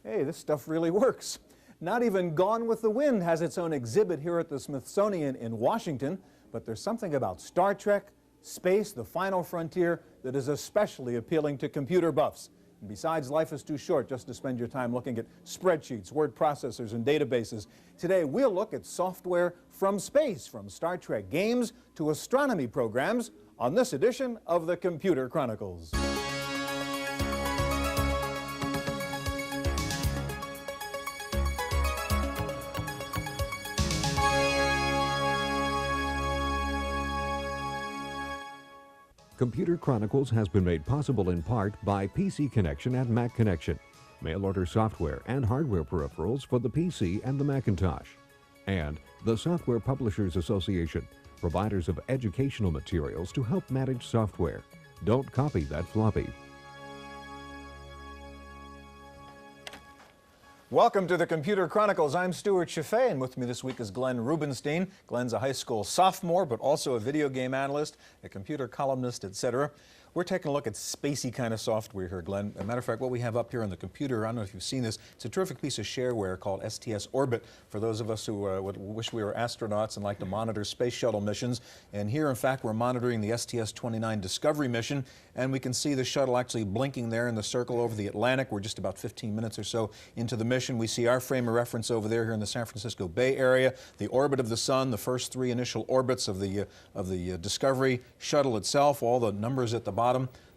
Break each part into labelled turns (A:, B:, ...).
A: Hey, this stuff really works. Not even Gone with the Wind has its own exhibit here at the Smithsonian in Washington, but there's something about Star Trek, space, the final frontier that is especially appealing to computer buffs. And besides, life is too short just to spend your time looking at spreadsheets, word processors, and databases. Today, we'll look at software from space, from Star Trek games to astronomy programs, on this edition of the Computer Chronicles.
B: Computer Chronicles has been made possible in part by PC Connection and Mac Connection, mail-order software and hardware peripherals for the PC and the Macintosh, and the Software Publishers Association, providers of educational materials to help manage software. Don't copy that floppy.
A: Welcome to the Computer Chronicles. I'm Stewart Cheifet, and with me this week is Glenn Rubenstein. Glenn's a high school sophomore, but also a video game analyst, a computer columnist, etc. We're taking a look at spacey kind of software here, Glenn. As a matter of fact, what we have up here on the computer, I don't know if you've seen this, it's a terrific piece of shareware called STS Orbit for those of us who would wish we were astronauts and like to monitor space shuttle missions. And here, in fact, we're monitoring the STS-29 Discovery mission, and we can see the shuttle actually blinking there in the circle over the Atlantic. We're just about 15 minutes or so into the mission. We see our frame of reference over there here in the San Francisco Bay Area, the orbit of the sun, the first three initial orbits of the Discovery shuttle itself, all the numbers at the bottom.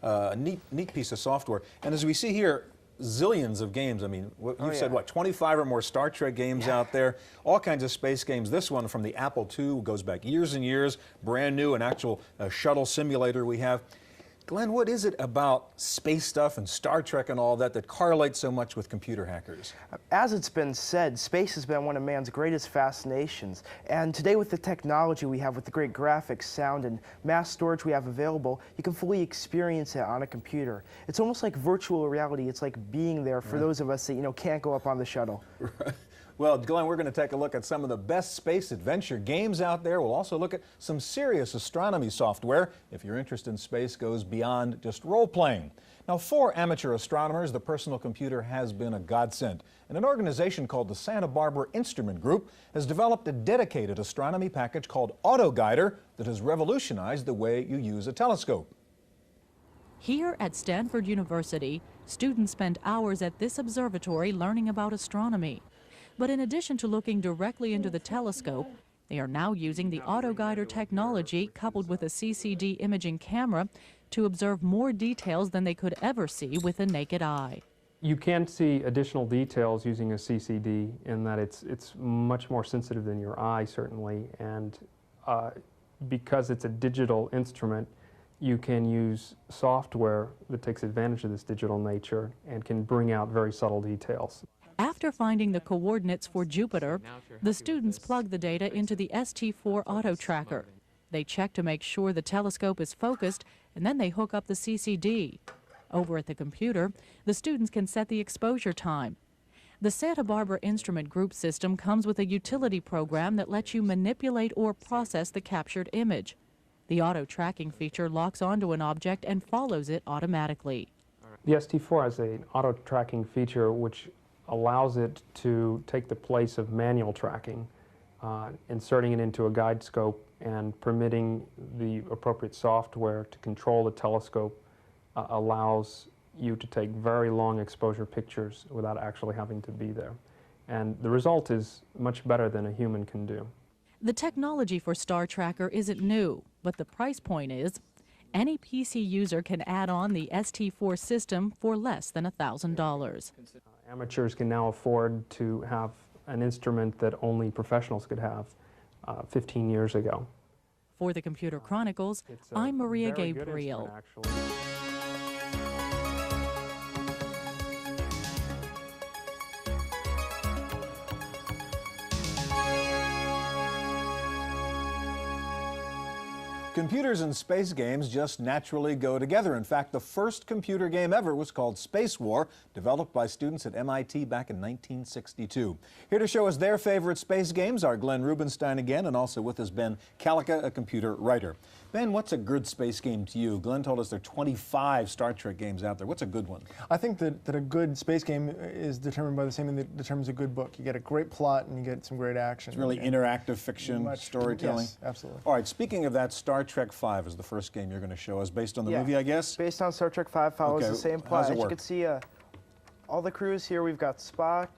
A: A neat piece of software. And as we see here, zillions of games. I mean, you said, what, 25 or more Star Trek games out there, all kinds of space games. This one from the Apple II goes back years and years, brand new, an actual shuttle simulator we have. Glenn, what is it about space stuff and Star Trek and all that that correlates so much with computer hackers?
C: As it's been said, space has been one of man's greatest fascinations. And today, with the technology we have, with the great graphics, sound, and mass storage we have available, you can fully experience it on a computer. It's almost like virtual reality. It's like being there for those of us that, can't go up on the shuttle.
A: Right. Well, Glenn, we're going to take a look at some of the best space adventure games out there. We'll also look at some serious astronomy software if your interest in space goes beyond just role-playing. Now, for amateur astronomers, the personal computer has been a godsend, and an organization called the Santa Barbara Instrument Group has developed a dedicated astronomy package called AutoGuider that has revolutionized the way you use a telescope.
D: Here at Stanford University, students spend hours at this observatory learning about astronomy. But in addition to looking directly into the telescope, they are now using the AutoGuider technology coupled with a CCD imaging camera to observe more details than they could ever see with the naked eye.
E: You can see additional details using a CCD in that it's much more sensitive than your eye, certainly, and because it's a digital instrument, you can use software that takes advantage of this digital nature and can bring out very subtle details.
D: After finding the coordinates for Jupiter, the students plug the data into the ST4 auto tracker. They check to make sure the telescope is focused, and then they hook up the CCD. Over at the computer, the students can set the exposure time. The Santa Barbara Instrument Group system comes with a utility program that lets you manipulate or process the captured image. The auto tracking feature locks onto an object and follows it automatically.
E: The ST4 has an auto tracking feature which allows it to take the place of manual tracking, inserting it into a guide scope and permitting the appropriate software to control the telescope allows you to take very long exposure pictures without actually having to be there. And the result is much better than a human can do.
D: The technology for Star Tracker isn't new, but the price point is any PC user can add on the ST4 system for less than $1,000.
E: Amateurs can now afford to have an instrument that only professionals could have 15 years ago.
D: For the Computer Chronicles, I'm Maria Gabriel.
A: Computers and space games just naturally go together. In fact, the first computer game ever was called Space War, developed by students at MIT back in 1962. Here to show us their favorite space games are Glenn Rubenstein again, and also with us Ben Calica, a computer writer. Ben, what's a good space game to you? Glenn told us there are 25 Star Trek games out there. What's a good one?
F: I think that a good space game is determined by the same thing that determines a good book. You get a great plot and you get some great action.
A: It's really interactive fiction, storytelling.
F: Yes, absolutely.
A: All right, speaking of that, Star Trek V is the first game you're going to show us, based on the movie, I guess?
C: Based on Star Trek V, follows
A: Okay,
C: the same plot.
A: how's it
C: As you
A: work?
C: can see, all the crews here, we've got Spock,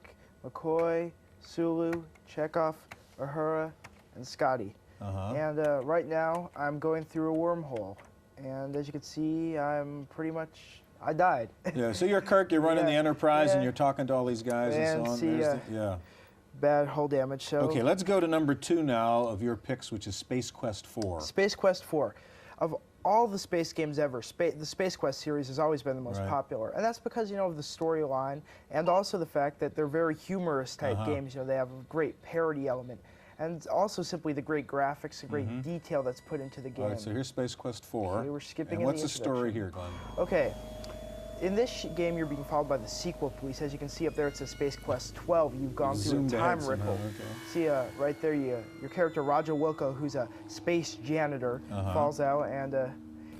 C: McCoy, Sulu, Chekhov, Uhura, and Scotty. And right now, I'm going through a wormhole. And as you can see, I died.
A: Yeah, so you're Kirk, you're running the Enterprise, and
C: yeah.
A: you're talking to all these guys and so on.
C: see,
A: There's the-
C: Bad hull damage. So
A: Okay, let's go to number 2 now of your picks, which is Space Quest 4.
C: Space Quest 4. Of all the space games ever, the Space Quest series has always been the most popular. And that's because, of the storyline and also the fact that they're very humorous type games. They have a great parody element. And also simply the great graphics, the great detail that's put into the game.
A: All right, so here's Space Quest 4.
C: Okay, we're skipping
A: and
C: in
A: what's
C: the
A: the story here, Glenn?
C: Okay. In this game, you're being followed by the sequel police. As you can see up there, it says Space Quest 12. You've gone through a time ripple. See, right there, your character, Roger Wilco, who's a space janitor, falls out, and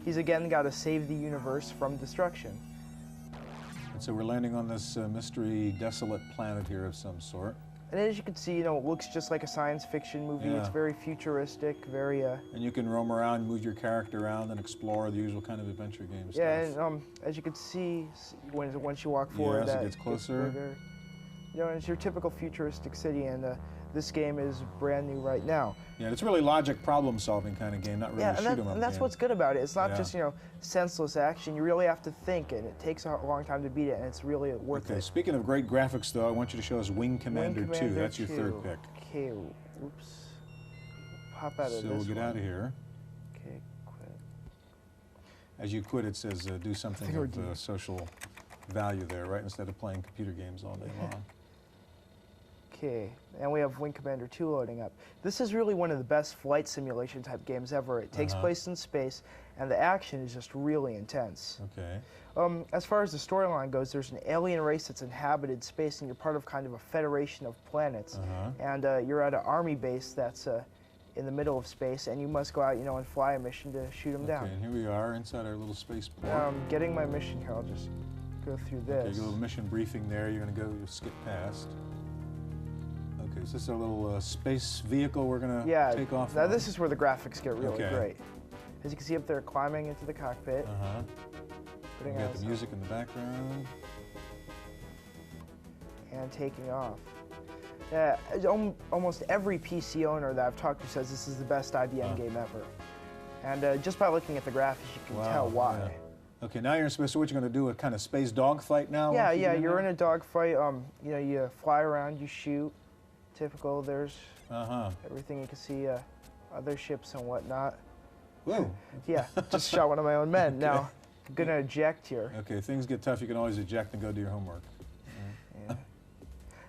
C: he's again got to save the universe from destruction.
A: And so we're landing on this mystery, desolate planet here of some sort.
C: And as you can see, it looks just like a science fiction movie. It's very futuristic, very...
A: And you can roam around, move your character around, and explore the usual kind of adventure game stuff.
C: Yeah, and as you can see, once you walk forward,
A: as it gets closer.
C: And it's your typical futuristic city, and this game is brand new right now.
A: Yeah, it's really logic problem-solving kind of game, not really a shoot 'em up
C: and that's
A: game.
C: what's good about it. It's not just, senseless action. You really have to think, and it takes a long time to beat it, and it's really worth
A: Okay,
C: it.
A: speaking of great graphics, though, I want you to show us Wing Commander 2. That's your third pick.
C: Okay, oops. Pop out of this
A: So we'll get out of here.
C: Okay, quit.
A: As you quit, it says do something of social value there, right? Instead of playing computer games all day long.
C: Okay, and we have Wing Commander 2 loading up. This is really one of the best flight simulation type games ever. It takes place in space, and the action is just really intense.
A: Okay.
C: As far as the storyline goes, there's an alien race that's inhabited space, and you're part of kind of a federation of planets. And you're at an army base that's in the middle of space, and you must go out, and fly a mission to shoot them down.
A: Okay, and here we are inside our little spaceport.
C: Getting my mission here, I'll just go through this.
A: Okay, a little mission briefing there. You're going to you'll skip past. Okay, is this a little space vehicle we're going to take off
C: now
A: on?
C: this is where the graphics get really great. As you can see up there, climbing into the cockpit.
A: We got the music in the background.
C: And taking off. Almost every PC owner that I've talked to says this is the best IBM game ever. And just by looking at the graphics, you can tell why.
A: Yeah. Okay, now you're in space. So what you're going to do? A kind of space dogfight now?
C: Yeah, you're in a dogfight. You fly around, you shoot. Typical. There's everything you can see, other ships and whatnot.
A: Whoa.
C: Yeah, just shot one of my own men. Now, I'm going to eject here.
A: Okay, things get tough. You can always eject and go do your homework.
C: Yeah.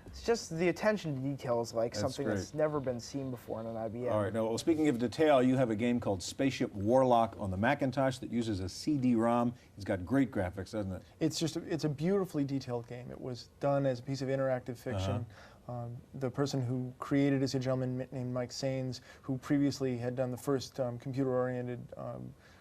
C: It's just the attention to detail is like something that's never been seen before in an IBM.
A: All right, now, well, speaking of detail, you have a game called Spaceship Warlock on the Macintosh that uses a CD-ROM. It's got great graphics, doesn't it?
F: It's a beautifully detailed game. It was done as a piece of interactive fiction. The person who created it is a gentleman named Mike Sains, who previously had done the first computer-oriented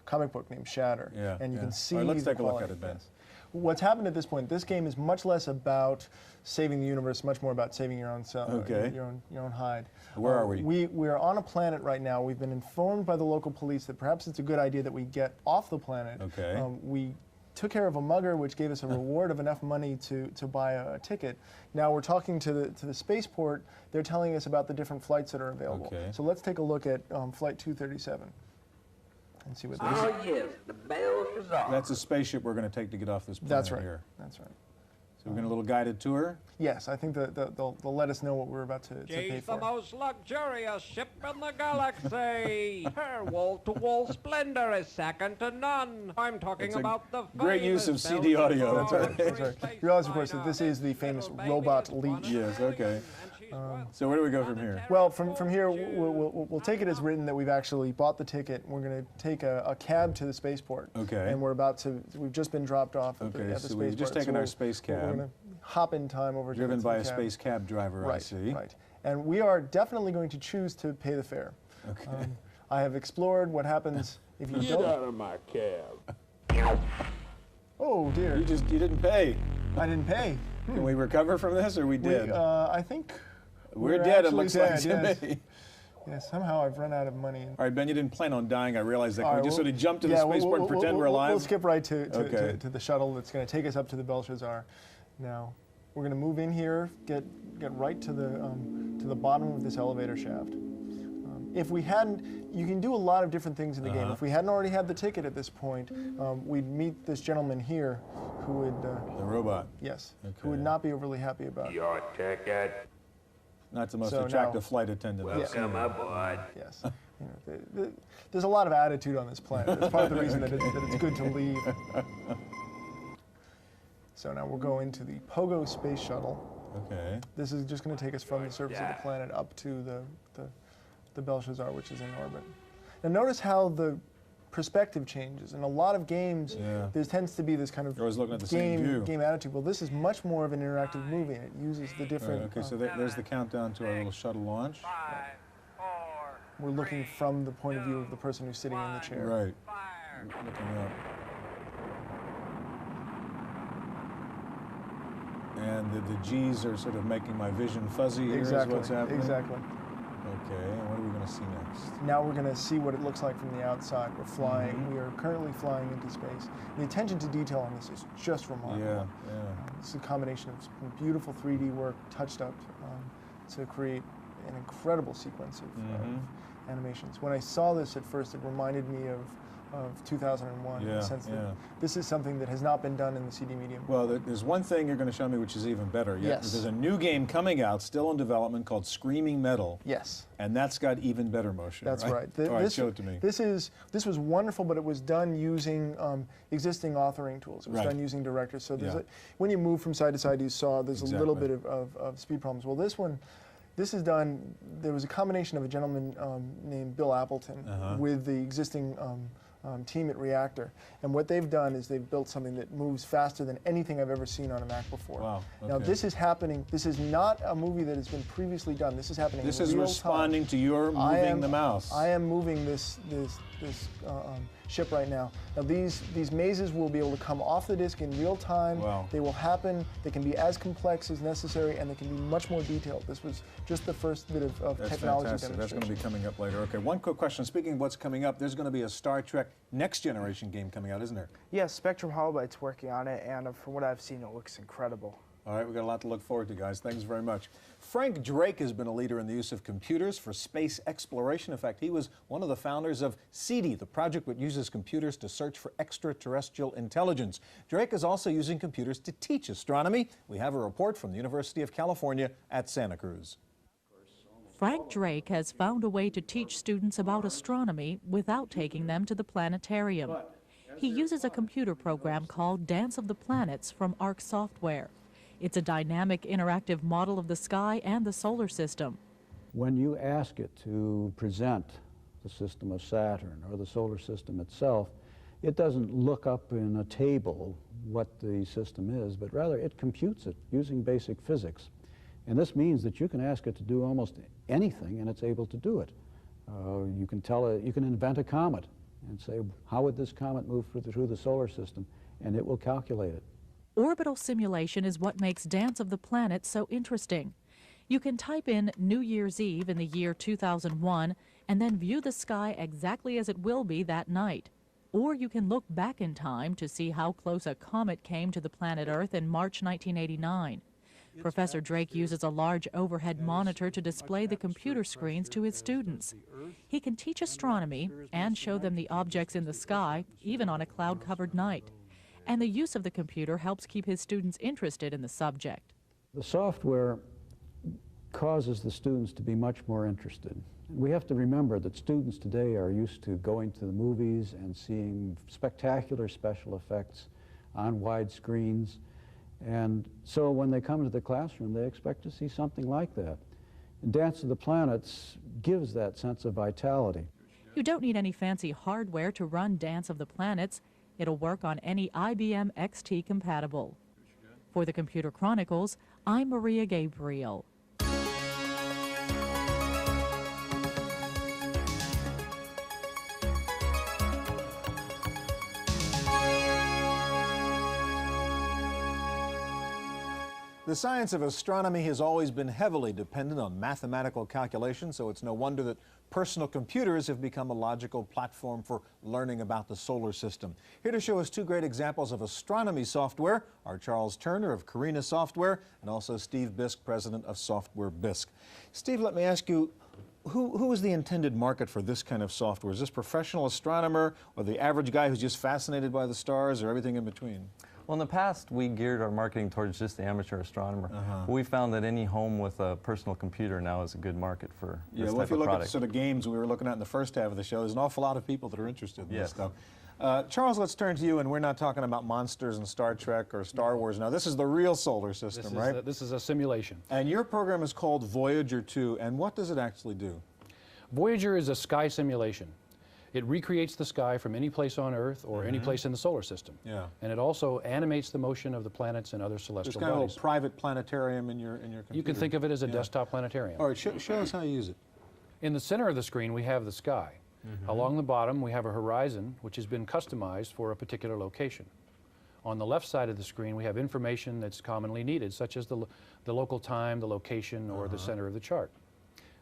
F: comic book named Shatter.
A: Yeah,
F: and you can see
A: all right, let's
F: the
A: take a look
F: quality
A: at it, Ben.
F: of this. What's happened at this point, this game is much less about saving the universe, much more about saving your own self, your own hide.
A: Where are we?
F: We're on a planet right now. We've been informed by the local police that perhaps it's a good idea that we get off the planet.
A: Okay.
F: We took care of a mugger, which gave us a reward of enough money to buy a ticket. Now we're talking to the spaceport. They're telling us about the different flights that are available.
A: Okay.
F: So let's take a look at Flight 237 and see what this is.
G: Oh yes, the bells is off.
A: That's a spaceship we're going to take to get off this planet
F: That's right.
A: here.
F: That's right.
A: So we're going to a little guided tour.
F: Yes, I think they'll let us know what we're about to pay
H: She's the
F: for.
H: most luxurious ship in the galaxy. Her wall-to-wall splendor is second to none. I'm talking about the
A: great use of
H: famous
A: CD audio.
F: That's right. That's right. You realize, of course, that this is the famous robot leech.
A: Yes, okay. So where do we go from here?
F: Well, from here, we'll take it as written that we've actually bought the ticket. We're going to take a cab to the spaceport.
A: Okay.
F: And we've just been dropped off at the
A: Okay, so
F: spaceport.
A: we've just taken our space
F: We're
A: cab.
F: going to hop in time over to
A: Driven
F: the
A: by a
F: cab.
A: space cab driver, I
F: Right,
A: see.
F: right. And we are definitely going to choose to pay the fare.
A: Okay.
F: I have explored what happens If you
G: Get
F: don't,
G: out of my cab.
F: oh dear,
A: You didn't pay.
F: I didn't pay.
A: Can we recover from this, or we did?
F: I think
A: We're dead, it
F: actually
A: looks like to
F: dead,
A: me.
F: Yes, somehow I've run out of money.
A: All right, Ben, you didn't plan on dying. I realize that.
F: All
A: Can we
F: right,
A: just sort of jump to the
F: yeah,
A: spaceport and pretend we're alive?
F: We'll skip right to
A: Okay.
F: the shuttle that's going to take us up to the Belshazzar. Now, we're going to move in here, get right to the bottom of this elevator shaft. If we hadn't, you can do a lot of different things in the game. If we hadn't already had the ticket at this point, we'd meet this gentleman here who would...
A: The robot.
F: Yes,
A: Okay.
F: who would not be overly happy about it.
G: Your ticket.
A: Not the most
F: So
A: attractive
F: now-
A: flight attendant. I've seen.
G: Welcome aboard.
F: Yes. There's a lot of attitude on this planet. That's part of the reason that it's good to leave. So now we'll go into the Pogo space shuttle.
A: Okay.
F: This is just going to take us from the surface of the planet up to the Belshazzar, which is in orbit. Now notice how the perspective changes. In a lot of games,
A: Yeah.
F: there tends to be this kind of
A: You're always looking at the same view.
F: game attitude. Well, this is much more of an interactive movie, and it uses the different...
A: Right, okay, so there's the countdown to our little shuttle launch.
H: 5, 4,
F: we're looking from the point of view of the person who's sitting in the chair.
A: Right.
H: fire.
A: Looking up. And the G's are sort of making my vision fuzzy. Here is
F: Exactly.
A: what's happening.
F: Exactly.
A: Okay, and what are we going to see next?
F: Now we're going to see what it looks like from the outside. We're flying.
A: Mm-hmm.
F: We are currently flying into space. The attention to detail on this is just remarkable.
A: Yeah, yeah.
F: It's a combination of some beautiful 3D work touched up to create an incredible sequence of animations. When I saw this at first, it reminded me of 2001 in
A: Yeah,
F: the sense that
A: yeah.
F: this is something that has not been done in the CD medium.
A: Well, there's one thing you're going to show me which is even better.
F: Yes.
A: There's a new game coming out, still in development, called Screaming Metal.
F: Yes.
A: And that's got even better motion.
F: That's right.
A: All right, show it to me.
F: This was wonderful, but it was done using existing authoring tools. It was
A: Right.
F: done using directors. So there's
A: Yeah.
F: when you move from side to side, you saw there's a little bit
A: Exactly.
F: of speed problems. Well, this is done. There was a combination of a gentleman named Bill Appleton with the existing team at Reactor, and what they've done is they've built something that moves faster than anything I've ever seen on a Mac before.
A: Wow,
F: Now
A: okay.
F: this is happening. This is not a movie that has been previously done. This is happening.
A: This
F: in
A: is
F: real
A: responding
F: time.
A: to your moving the mouse.
F: I am moving this ship right now. Now these mazes will be able to come off the disk in real time.
A: Wow.
F: They will happen. They can be as complex as necessary, and they can be much more detailed. This was just the first bit of
A: That's
F: technology
A: fantastic. That's
F: demonstration.
A: going to be coming up later. Okay, one quick question. Speaking of what's coming up, there's going to be a Star Trek Next Generation game coming out, isn't there?
C: Yes, Spectrum Holobyte's working on it, and from what I've seen, it looks incredible.
A: All right, we've got a lot to look forward to, guys. Thanks very much. Frank Drake has been a leader in the use of computers for space exploration. In fact, he was one of the founders of SETI, the project that uses computers to search for extraterrestrial intelligence. Drake is also using computers to teach astronomy. We have a report from the University of California at Santa Cruz.
D: Frank Drake has found a way to teach students about astronomy without taking them to the planetarium. He uses a computer program called Dance of the Planets from ARC Software. It's a dynamic, interactive model of the sky and the solar system.
I: When you ask it to present the system of Saturn or the solar system itself, it doesn't look up in a table what the system is, but rather it computes it using basic physics. And this means that you can ask it to do almost anything and it's able to do it. You can tell it, you can invent a comet and say, how would this comet move through the solar system? And it will calculate it.
D: Orbital simulation is what makes Dance of the Planets so interesting. You can type in New Year's Eve in the year 2001 and then view the sky exactly as it will be that night. Or you can look back in time to see how close a comet came to the planet Earth in March 1989. Professor Drake uses a large overhead monitor to display the computer screens to his students. He can teach astronomy and show them the objects in the sky, even on a cloud-covered night. And the use of the computer helps keep his students interested in the subject.
I: The software causes the students to be much more interested. We have to remember that students today are used to going to the movies and seeing spectacular special effects on wide screens. And so when they come to the classroom, they expect to see something like that. And Dance of the Planets gives that sense of vitality.
D: You don't need any fancy hardware to run Dance of the Planets. It'll work on any IBM XT compatible. For the Computer Chronicles, I'm Maria Gabriel.
A: The science of astronomy has always been heavily dependent on mathematical calculation, so it's no wonder that personal computers have become a logical platform for learning about the solar system. Here to show us two great examples of astronomy software are Charles Turner of Carina Software and also Steve Bisk, president of Software Bisk. Steve, let me ask you, who is the intended market for this kind of software? Is this professional astronomer or the average guy who's just fascinated by the stars or everything in between?
J: Well, in the past, we geared our marketing towards just the amateur astronomer. But we found that any home with a personal computer now is a good market for this type of product.
A: If you look at the sort of games we were looking at in the first half of the show, there's an awful lot of people that are interested in this stuff. Charles, let's turn to you, and we're not talking about monsters and Star Trek or Star Wars now. This is the real solar system, right?
K: This is a simulation.
A: And your program is called Voyager 2, and what does it actually do?
K: Voyager is a sky simulation. It recreates the sky from any place on Earth or any place in the solar system. And it also animates the motion of the planets and other celestial bodies.
A: There's kind of a little private planetarium in your computer.
K: You can think of it as a desktop planetarium.
A: All right, show us how you use it.
K: In the center of the screen, we have the sky. Along the bottom, we have a horizon, which has been customized for a particular location. On the left side of the screen, we have information that's commonly needed, such as the local time, the location, or the center of the chart.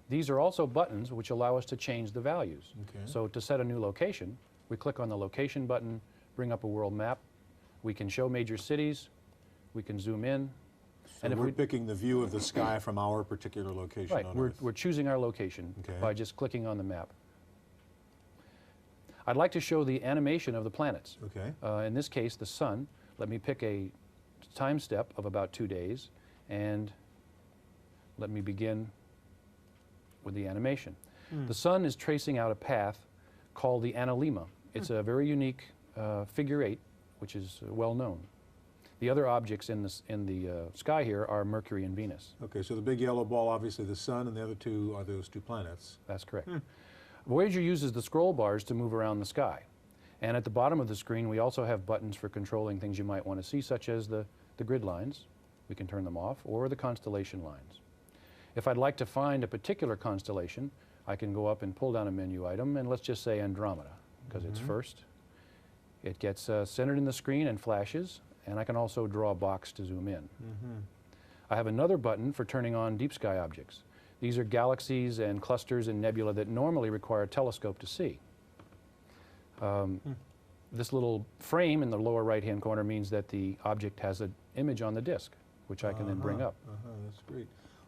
K: These are also buttons which allow us to change the values. So to set a new location, we click on the location button, bring up a world map. We can show major cities. We can zoom in.
A: So and if we're picking the view of the sky from our particular location on Earth.
K: We're choosing our location by just clicking on the map. I'd like to show the animation of the planets. In this case, the sun. Let me pick a time step of about 2 days, and let me begin with the animation. The sun is tracing out a path called the analemma. It's a very unique figure 8, which is well known. The other objects in the sky here are Mercury and Venus.
A: Okay, so the big yellow ball, obviously the sun, and the other two are those two planets.
K: That's correct. Voyager uses the scroll bars to move around the sky. And at the bottom of the screen, we also have buttons for controlling things you might want to see, such as the grid lines. We can turn them off, or the constellation lines. If I'd like to find a particular constellation, I can go up and pull down a menu item, and let's just say Andromeda, because it's first. It gets centered in the screen and flashes, and I can also draw a box to zoom in. I have another button for turning on deep sky objects. These are galaxies and clusters and nebula that normally require a telescope to see. This little frame in the lower right-hand corner means that the object has an image on the disk, which I can then bring up.
A: That's great.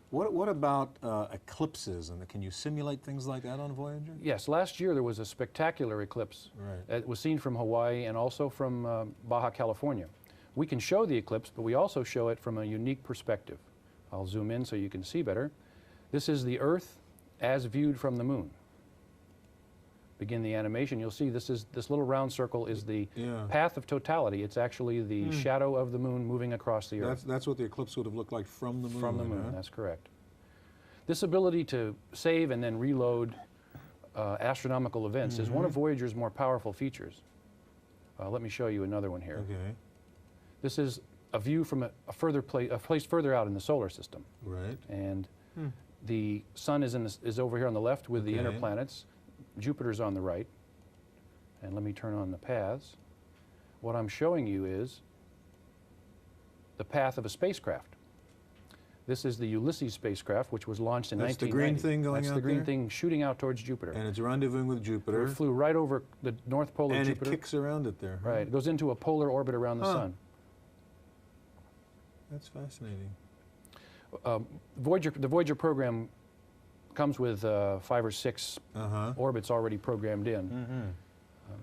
A: What about eclipses? And can you simulate things like that on Voyager?
K: Yes, last year there was a spectacular eclipse. It was seen from Hawaii and also from Baja California. We can show the eclipse, but we also show it from a unique perspective. I'll zoom in so you can see better. This is the Earth as viewed from the moon. Begin the animation. You'll see this little round circle is the path of totality. It's actually the shadow of the moon moving across the Earth.
A: That's what the eclipse would have looked like from the moon.
K: From the moon, that's correct. This ability to save and then reload astronomical events is one of Voyager's more powerful features. Let me show you another one here. This is a view from a place further out in the solar system. And the sun is over here on the left with the inner planets. Jupiter's on the right. And let me turn on the paths. What I'm showing you is the path of a spacecraft. This is the Ulysses spacecraft, which was launched in 1990.
A: That's the green thing going out there?
K: That's the green thing shooting out towards Jupiter.
A: And it's rendezvousing with Jupiter.
K: It flew right over the North Pole of Jupiter.
A: And it kicks around it there.
K: Right. It goes into a polar orbit around the sun.
A: That's fascinating.
K: The Voyager program comes with 5 or 6 orbits already programmed in,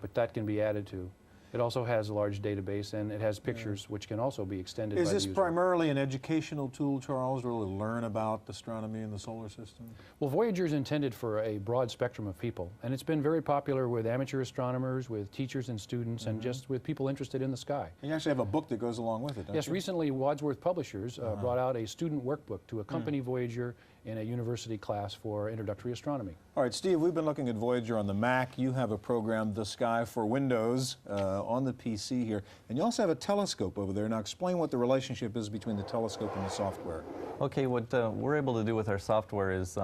K: but that can be added to. It also has a large database, and it has pictures which can also be extended by the user.
A: Is this primarily an educational tool, Charles, really learn about astronomy and the solar system?
K: Well, Voyager is intended for a broad spectrum of people, and it's been very popular with amateur astronomers, with teachers and students, and just with people interested in the sky.
A: And you actually have a book that goes along with it, don't you?
K: Yes, recently Wadsworth Publishers brought out a student workbook to accompany Voyager in a university class for introductory astronomy.
A: All right, Steve, we've been looking at Voyager on the Mac. You have a program, The Sky, for Windows on the PC here. And you also have a telescope over there. Now explain what the relationship is between the telescope and the software.
J: Okay, what we're able to do with our software is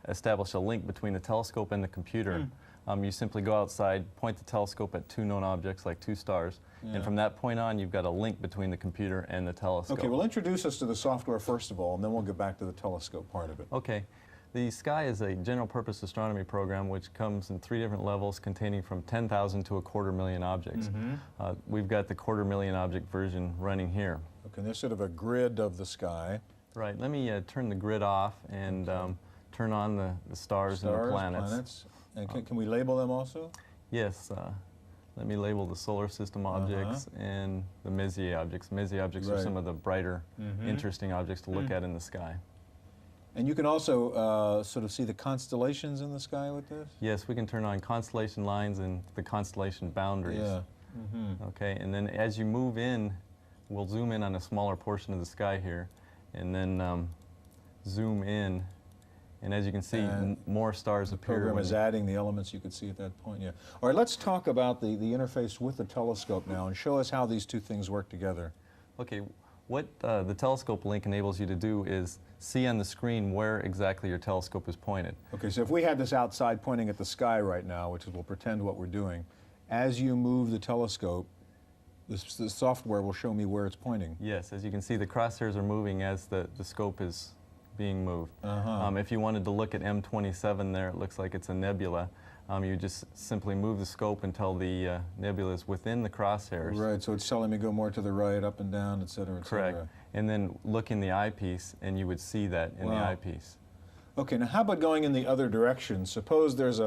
J: establish a link between the telescope and the computer. You simply go outside, point the telescope at two known objects, like two stars, and from that point on, you've got a link between the computer and the telescope.
A: Okay, well, introduce us to the software first of all, and then we'll get back to the telescope part of it.
J: Okay. The SKY is a general-purpose astronomy program which comes in 3 different levels containing from 10,000 to 250,000 objects. We've got the 250,000 object version running here.
A: Okay, there's sort of a grid of the sky.
J: Right. Let me turn the grid off and turn on the stars and the planets.
A: And can we label them also?
J: Yes. Let me label the solar system objects and the Messier objects. Messier objects are some of the brighter, interesting objects to look at in the sky.
A: And you can also sort of see the constellations in the sky with this?
J: Yes, we can turn on constellation lines and the constellation boundaries.
A: Yeah.
J: Okay, and then as you move in, we'll zoom in on a smaller portion of the sky here, and then zoom in, and as you can see, more stars appear.
A: The program is adding the elements you could see at that point, yeah. All right, let's talk about the interface with the telescope now and show us how these two things work together.
J: Okay, what the telescope link enables you to do is see on the screen where exactly your telescope is pointed.
A: Okay, so if we had this outside pointing at the sky right now, which is we'll pretend what we're doing, as you move the telescope, the software will show me where it's pointing.
J: Yes, as you can see, the crosshairs are moving as the scope is being moved. If you wanted to look at M27 there, it looks like it's a nebula. You just simply move the scope until the nebula is within the crosshairs.
A: Right, so it's telling me go more to the right, up and down, et cetera, et cetera.
J: Correct. And then look in the eyepiece, and you would see that in the eyepiece.
A: Okay, now how about going in the other direction? Suppose there's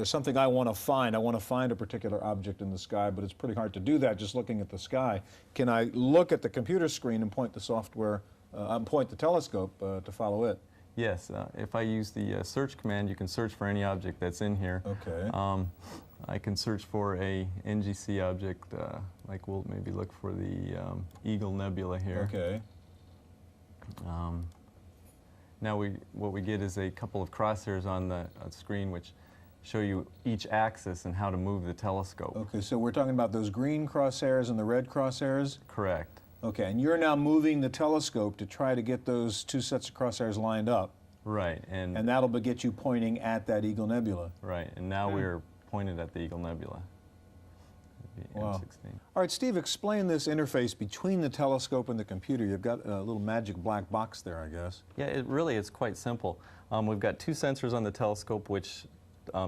A: something I want to find. I want to find a particular object in the sky, but it's pretty hard to do that just looking at the sky. Can I look at the computer screen and point the software, point the telescope to follow it?
J: Yes, if I use the search command, you can search for any object that's in here.
A: Okay.
J: I can search for a NGC object, like we'll maybe look for the Eagle Nebula here.
A: Okay.
J: Now what we get is a couple of crosshairs on the screen which show you each axis and how to move the telescope.
A: Okay, so we're talking about those green crosshairs and the red crosshairs?
J: Correct.
A: Okay, and you're now moving the telescope to try to get those two sets of crosshairs lined up.
J: Right.
A: And that'll get you pointing at that Eagle Nebula.
J: Right, and now we're pointed at the Eagle Nebula.
A: Wow. All right, Steve, explain this interface between the telescope and the computer. You've got a little magic black box there, I guess.
J: Yeah, it's quite simple. We've got two sensors on the telescope which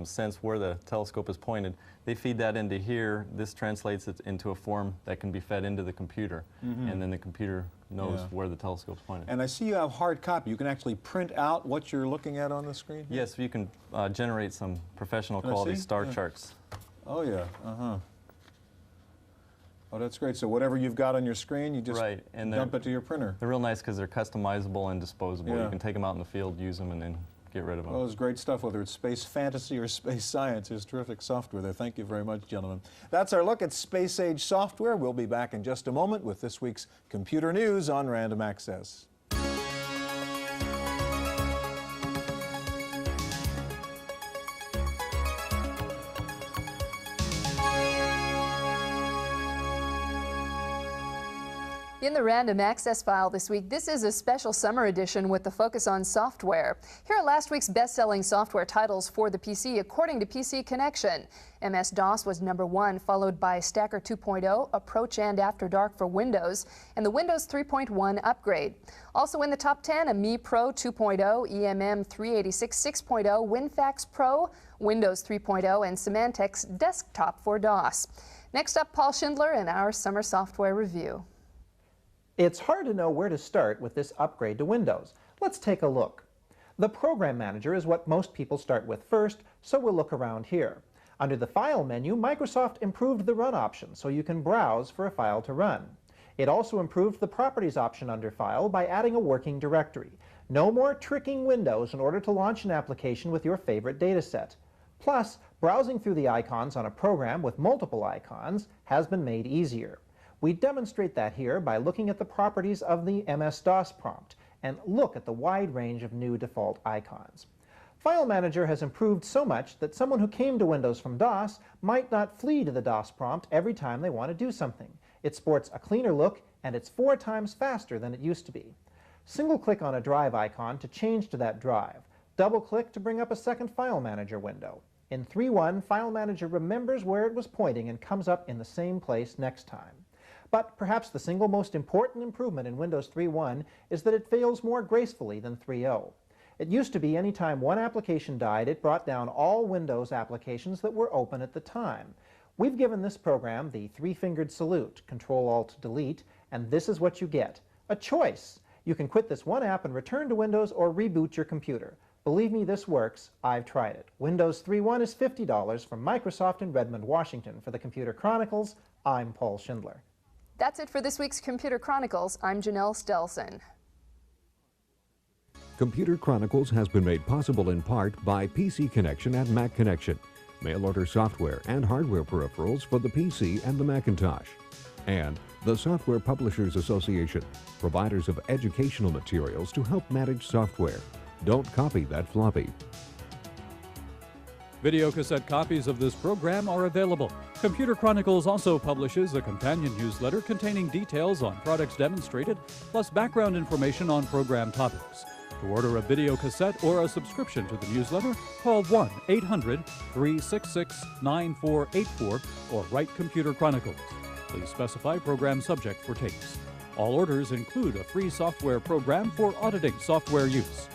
J: sense where the telescope is pointed. They feed that into here. This translates it into a form that can be fed into the computer, and then the computer knows where the telescope's pointed.
A: And I see you have hard copy. You can actually print out what you're looking at on the screen?
J: Yes, you can generate some professional quality star charts.
A: Oh, yeah. Oh, that's great. So whatever you've got on your screen, you just dump it to your printer.
J: They're real nice because they're customizable and disposable. You can take them out in the field, use them, and then get rid of them.
A: Well, it's great stuff, whether it's space fantasy or space science. There's terrific software there. Thank you very much, gentlemen. That's our look at space-age software. We'll be back in just a moment with this week's computer news on Random Access.
L: In the Random Access file this week, this is a special summer edition with the focus on software. Here are last week's best-selling software titles for the PC according to PC Connection. MS-DOS was #1, followed by Stacker 2.0, Approach and After Dark for Windows, and the Windows 3.1 upgrade. Also in the top 10, a Mi Pro 2.0, EMM 386 6.0, WinFax Pro, Windows 3.0, and Symantec's Desktop for DOS. Next up, Paul Schindler and our summer software review.
M: It's hard to know where to start with this upgrade to Windows. Let's take a look. The Program Manager is what most people start with first, so we'll look around here. Under the File menu, Microsoft improved the Run option so you can browse for a file to run. It also improved the Properties option under File by adding a working directory. No more tricking Windows in order to launch an application with your favorite dataset. Plus, browsing through the icons on a program with multiple icons has been made easier. We demonstrate that here by looking at the properties of the MS-DOS prompt and look at the wide range of new default icons. File Manager has improved so much that someone who came to Windows from DOS might not flee to the DOS prompt every time they want to do something. It sports a cleaner look and it's 4 times faster than it used to be. Single-click on a drive icon to change to that drive. Double-click to bring up a second File Manager window. In 3.1, File Manager remembers where it was pointing and comes up in the same place next time. But perhaps the single most important improvement in Windows 3.1 is that it fails more gracefully than 3.0. It used to be anytime one application died, it brought down all Windows applications that were open at the time. We've given this program the three-fingered salute, Control-Alt-Delete, and this is what you get, a choice. You can quit this one app and return to Windows or reboot your computer. Believe me, this works. I've tried it. Windows 3.1 is $50 from Microsoft in Redmond, Washington. For the Computer Chronicles, I'm Paul Schindler.
L: That's it for this week's Computer Chronicles. I'm Janelle Stelson.
B: Computer Chronicles has been made possible in part by PC Connection at Mac Connection, mail order software and hardware peripherals for the PC and the Macintosh, and the Software Publishers Association, providers of educational materials to help manage software. Don't copy that floppy.
N: Video cassette copies of this program are available. Computer Chronicles also publishes a companion newsletter containing details on products demonstrated, plus background information on program topics. To order a video cassette or a subscription to the newsletter, call 1-800-366-9484 or write Computer Chronicles. Please specify program subject for tapes. All orders include a free software program for auditing software use.